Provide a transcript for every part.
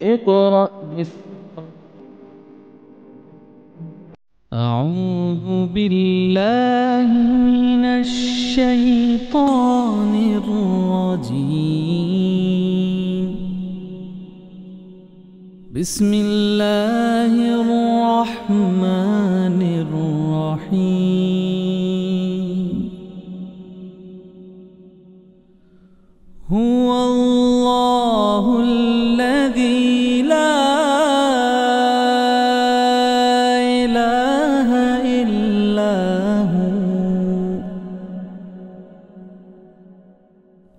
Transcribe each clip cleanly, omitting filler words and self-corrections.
اقرأ باسم أعوذ بالله من الشيطان الرجيم. بسم الله الرحمن الرحيم. هو الله الذي لا إله إلا هو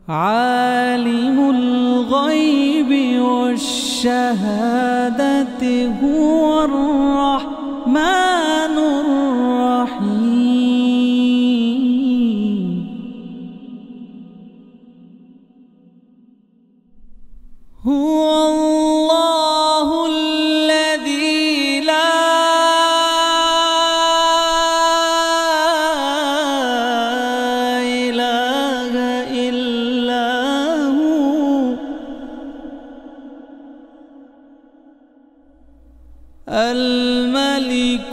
عالم الغيب والشهادة هو الرحمن الرحيم. هو الله الذي لا إله إلا هو الملك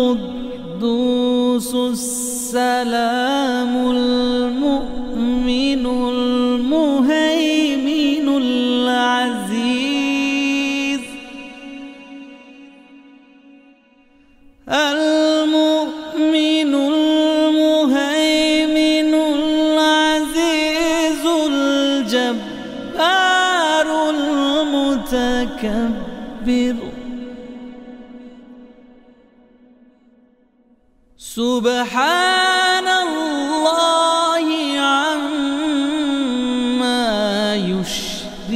القدوس السلام المؤمن المهيمن العزيز المؤمن المهيمن العزيز الجبار المتكبر. سبحان الله عما يشركون.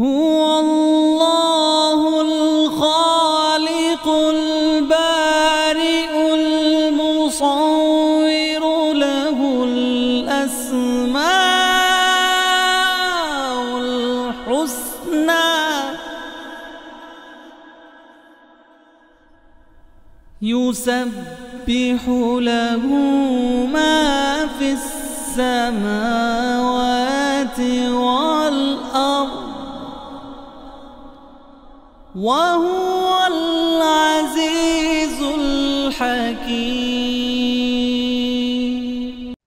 هو الله الخالق البارئ المصور له الأسماء الحسنى يسبح له ما في السماوات والأرض وهو العزيز الحكيم.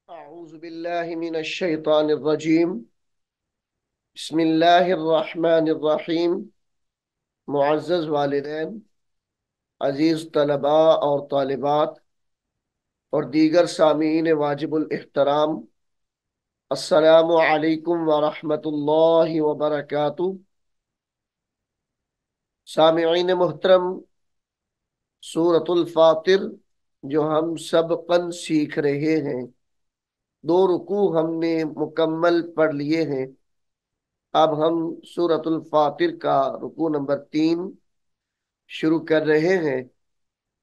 أعوذ بالله من الشيطان الرجيم. بسم الله الرحمن الرحيم. मुअज़्ज़ज़ वालिदैन, अजीज़ तलबा और तालिबात और दीगर सामीन वाजिबुल इहतराम, अस्सलामु अलैकुम व रहमतुल्लाहि व बरकातुहू। सामीईन मुहतरम, सूरतुल फातिर जो हम सबकन सीख रहे हैं, 2 रुकू हमने मुकम्मल पढ़ लिए हैं। अब हम सूरतुल फातिर का रुकू नंबर 3 शुरू कर रहे हैं।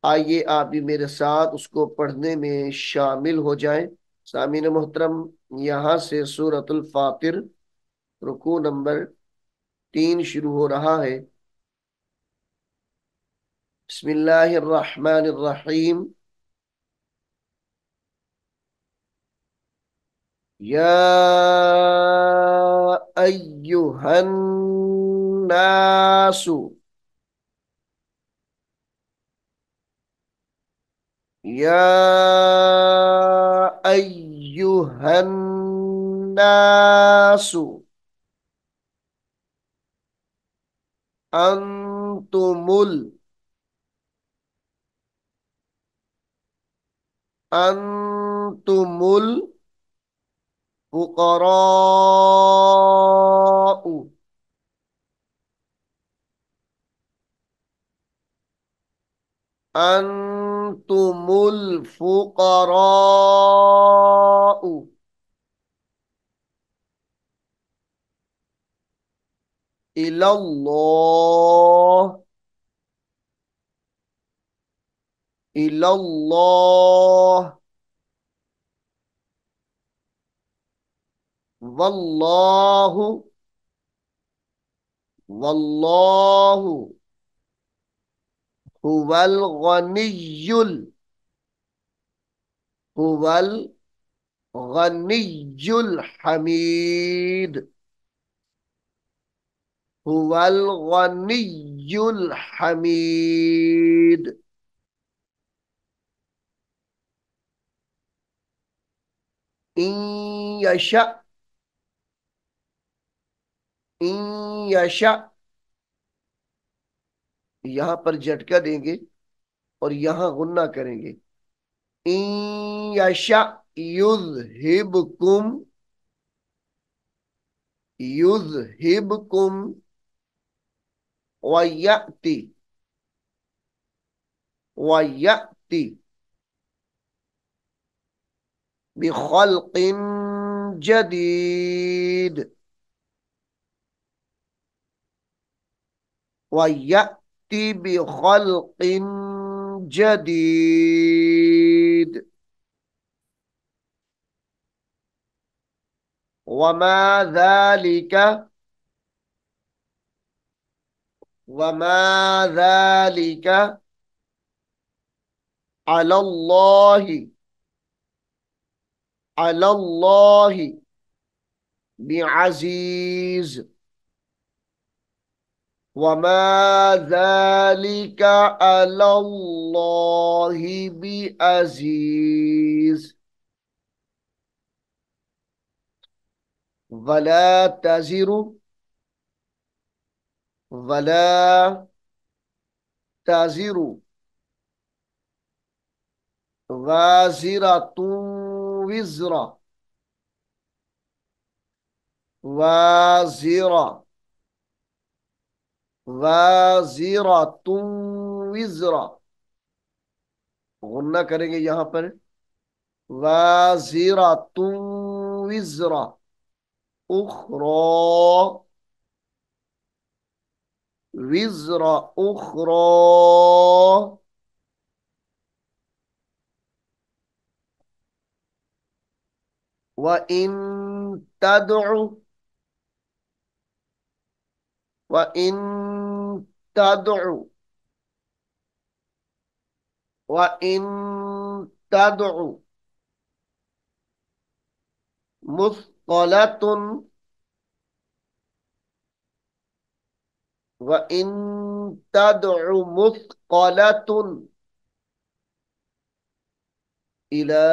आइए आप भी मेरे साथ उसको पढ़ने में शामिल हो जाएं। सामीन मोहतरम, यहाँ से सूरतुल फातिर रुकू नंबर 3 शुरू हो रहा है। बिस्मिल्लाहिर्रहमानिर्रहीम। या अय्युहन नासु, या अय्युहन नासु अंतुमुल अंतुमुल फुकराउ अंतुमुल फुकराउ इलल्लाह इलल्लाह वल्लाहु वल्लाहु हुवल गनियुल, हुवल गनियुल हमीद, हुवल गनियुल हमीद। इन यशा, इन यशा, यहां पर झटका देंगे और यहां गुन्ना करेंगे। इन यशा युज़हिबकुम, युज़हिबकुम वयअति, वयअति बिखल्किन जदीद, वयअति बिखल्किन जदीद। वमा ज़ालिक, वमा ज़ालिक अलल्लाहि, अलल्लाहि बिअज़ीज़, वमा ज़ालिक अलल्लाहि बिअज़ीज़। वला तज़िरु, वला तज़िरु वाज़िरतुन विज़रा, वाज़िरा, वाज़िरतुन विज़रा, गुन्ना करेंगे यहां पर। वाज़िरतुन विज़रा उखरा, विज़रा उखरा। व इन तदउ, व इन तदउ, व इन तदउ मुस्क़लतुन, व इन तदउ मुस्क़लतुन इला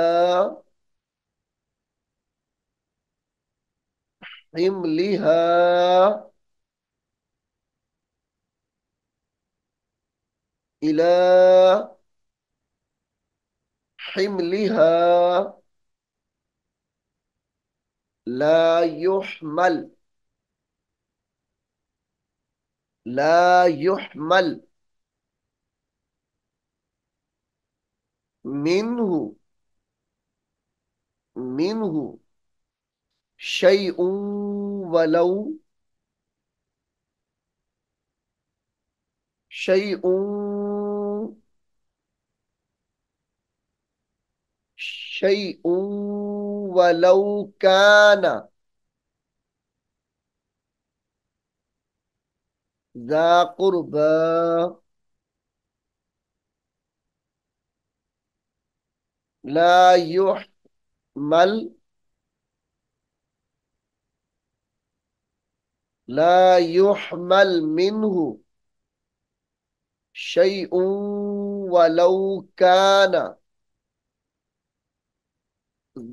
हिमलिहा, इला हिमलिहा ला युहमल, ला युहमल मिन्हु, मिन्हु शैउन वलौ, शैउन, शैउन वलौ काना ज़ा क़ुरबा, ला युहमल, ला युहमल मिन्हु शैउन वलौ काना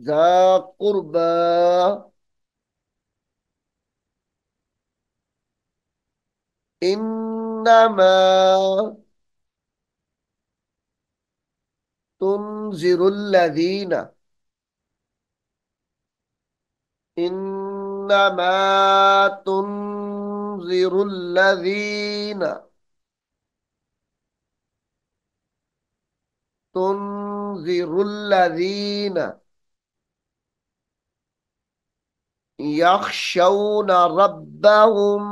ज़ा क़ुरबा। इन्नमा तुनज़िरुल्लज़ीना, इन्नमा तुनज़िरुल्लज़ीना, तुनज़िरुल्लज़ीना यख़शौना रब्बहुम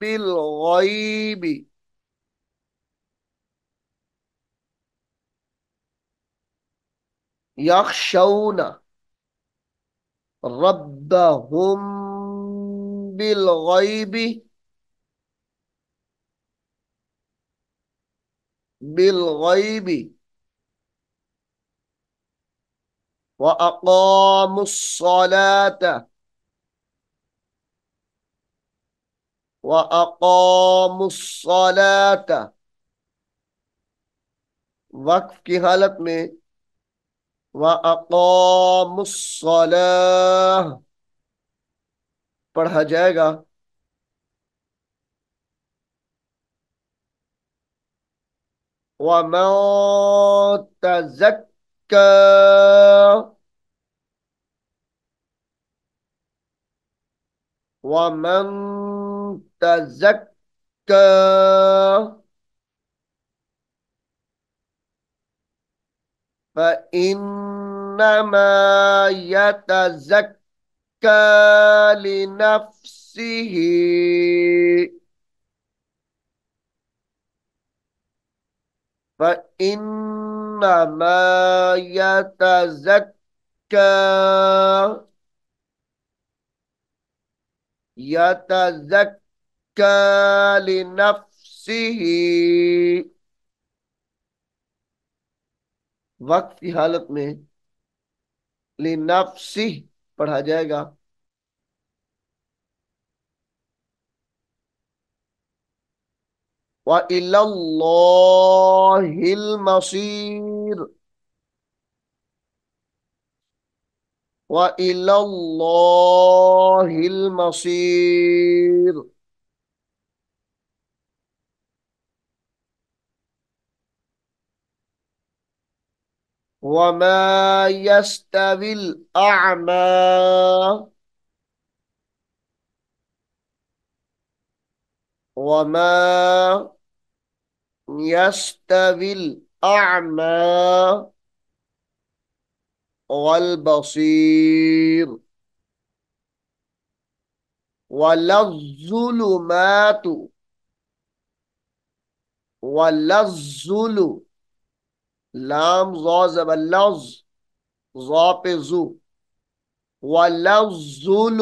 बिलग़ैबि, यख़शौना रब्बहुम बिलग़ैबि बिलगैबी व अक़ामुस्सलात व अक़ामुस्सलात। वक्फ की हालत में व अक़ामुस्सलाह पढ़ा जाएगा। वमन तज़क्का वमन तज़क्का फ़इन्नमा यतज़क्का लिनफ्सिही फ़इन्नमा यतज़क्का यतज़क्का लिनफ्सिही। वक्त की हालत में लिनफ्सिह पढ़ा जाएगा। व इलल्लाहिल मसीर व इलल्लाहिल मसीर। वमा यस्तविल अअमा वमा यस्तविल अअमा वल बसीर वलज़्ज़ुलुमातु वलज़्ज़ुलु लाम ज़ा ज़बर लज़ ज़ा पे ज़ु वलज़्ज़ुलुमातु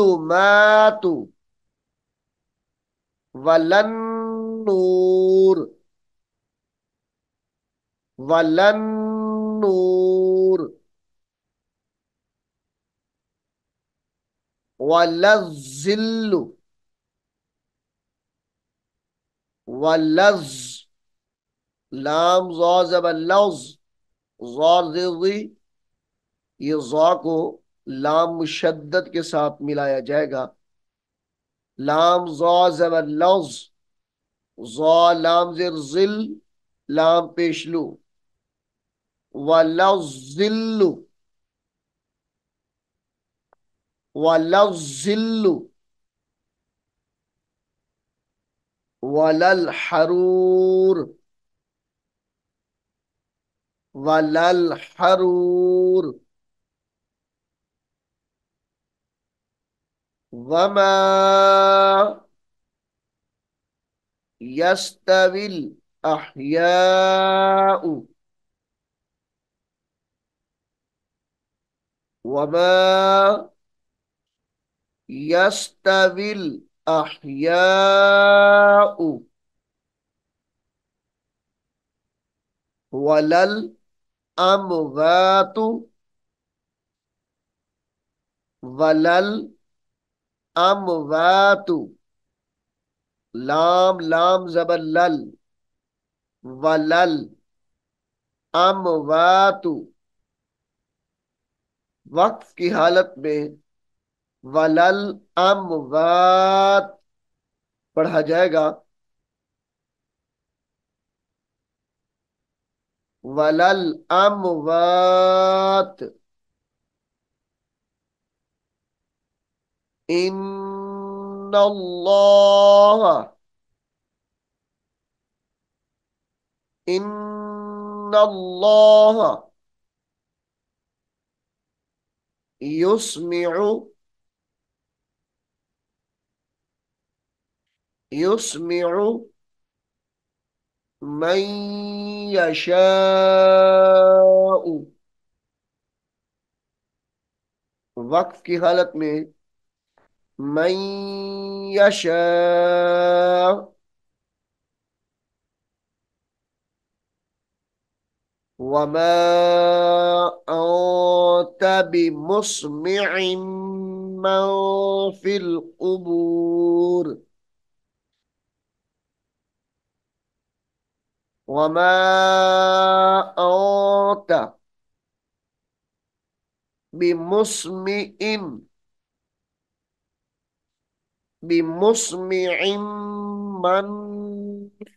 वलन्नूर वलन्नूर वलज़्ज़िल्लु वलज़ लाम ज़ा ज़बर लज़ ज़ा ज़ी ये ज़ा को लाम मुशद्दद के साथ मिलाया जाएगा। लाम ज़ा ज़बर लज़ ज़ा लाम ज़िर ज़िल लाम पेशलू वलज़्ज़िल्लु वलज़्ज़िल्लु वलल हरूर वलल हरूर वमा यस्तविल अहयाउ वमा यस्तविल अहयाउ वलल अमवातु वलल अमवातु लाम लाम जबर लल वलल अमवातु। वक्फ की हालत में वलल अमवात पढ़ा जाएगा। वलल अमवात इन्नल्लाह इन्नल्लाह युस्मिउ युस्मिउ मन यशाउ। वक्फ की हालत में मन यशा। वमा अंत बिमुस्मिഇम मन फिल कुबूर। वमा अंत बिमुस्मिइन बिमुस्मिइन मन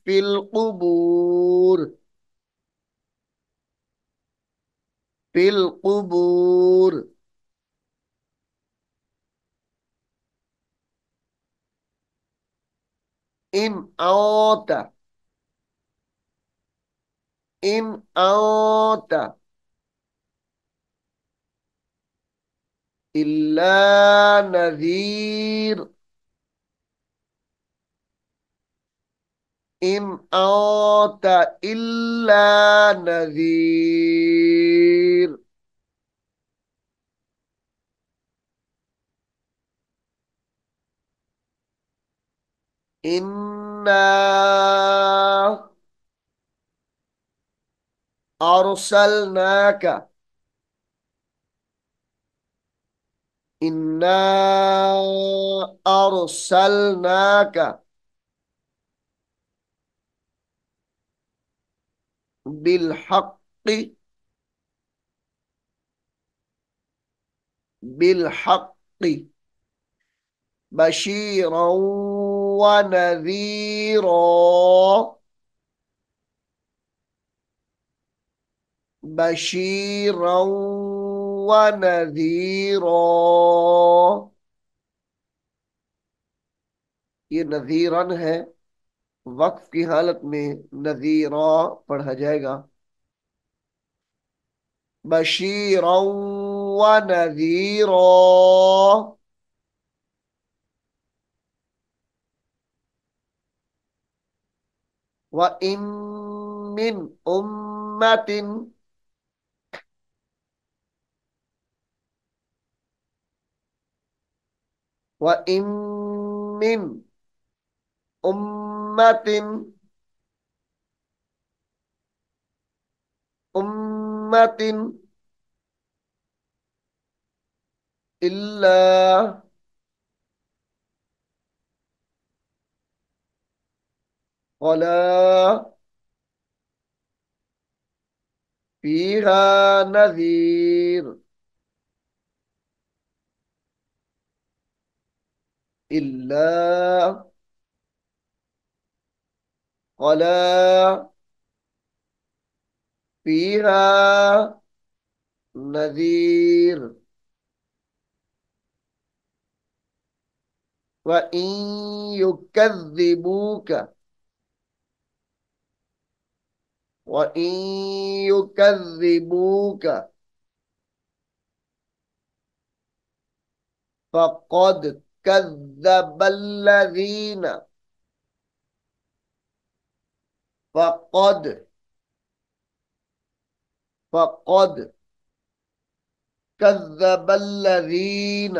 फिल कुबूर। फिल कुबूर। इन अंत इन अंत इल्ला नज़ीर। इन अंत इल्ला नज़ीर। इन्ना अरसलनाका इन्ना अरसलनाका बिलहक्कि बिलहक्कि बशीरा व नज़ीरा। बशीरा व नज़ीरा। ये नज़ीरन है। वक्फ की हालत में नज़ीरा पढ़ा जाएगा। बशीरा व नज़ीरा। व इन मिन उम्मतिन व इन मिन उम्मतिन उम्मतिन इल्ला खला फीहा नज़ीर। इल्ला खला फीहा नज़ीर। व इन युकज़्ज़िबूक व इन युकज़्ज़िबूक फक़द कज़्ज़बल्लज़ीन फक़द फक़द कज़्ज़बल्लज़ीन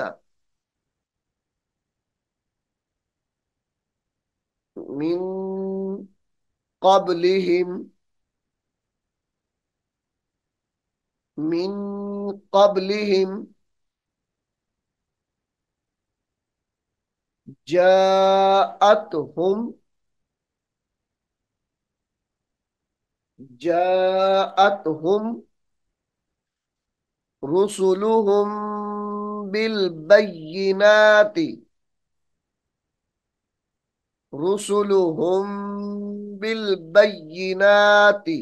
मिन क़ब्लिहिम मिन क़ब्लिहिम जाअतहुम जाअतहुम रुसुलुहुम बिल बय्यिनाति रुसुलुहुम बिल बय्यिनाति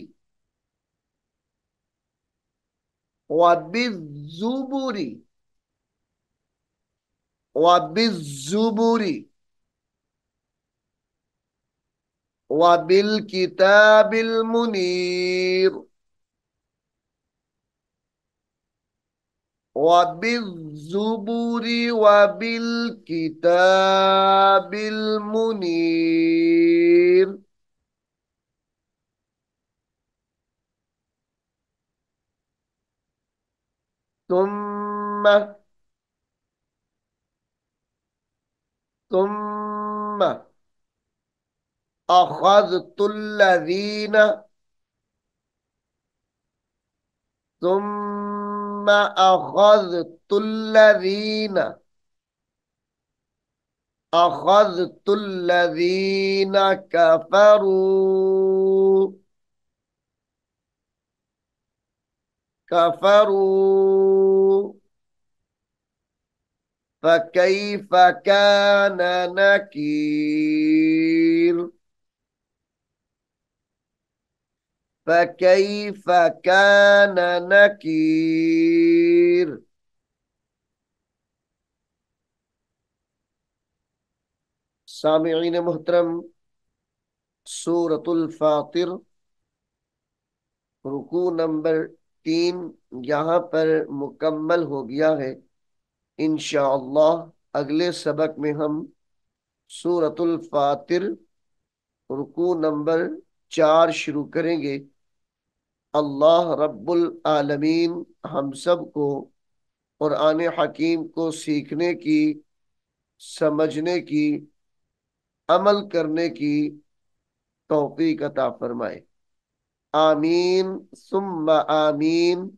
व बिज़्ज़ुबुरि व बिज़्ज़ुबुरि व बिल किताबिल मुनीर व बिज़्ज़ुबुरि व बिल किताबिल मुनीर। ثم ثم أخذت الذين सुम्मा अख़ज़्तुल्लज़ीन कफ़रू कफ़रू फ़कैफ़ कान नकीर फ़कैफ़ कान नकीर। सामिईन मुहतरम, सूरतुल फातिर रुकू नंबर 3 यहाँ पर मुकम्मल हो गया है। इंशाअल्लाह अगले सबक में हम सूरतुल फातिर रुकू नंबर 4 शुरू करेंगे। अल्लाह रब्बुल आलमीन हम सब को कुरान हकीम को सीखने की, समझने की, अमल करने की तौफीक अता फरमाए। आमीन सुम्मा आमीन।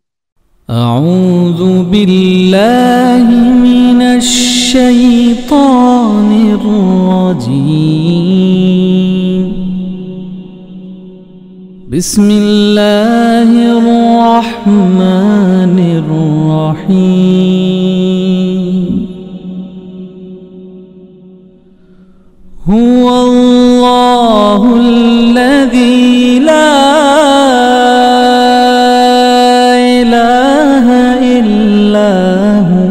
أعوذ بالله من الشيطان الرجيم. بسم الله الرحمن الرحيم. هو الله الذي لا إله إلا هو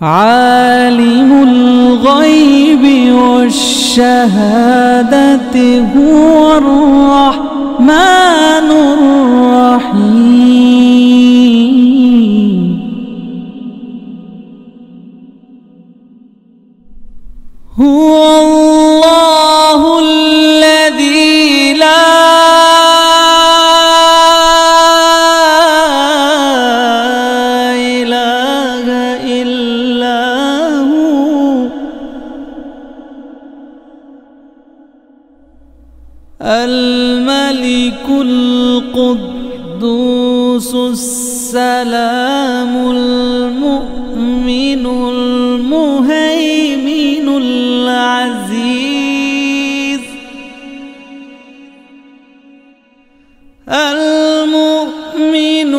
عالم الغيب والشهادة هو الرحمن الرحيم. هو الله الذي لا إله إلا هو الملك القدوس السلام المؤمن المهيمن العزيز المؤمن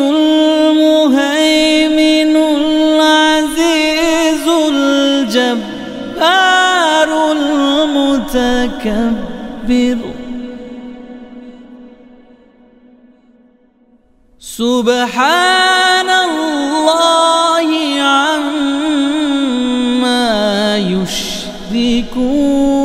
المهيمن العزيز الجبار المتكبر. سبحان الله عما يشركون.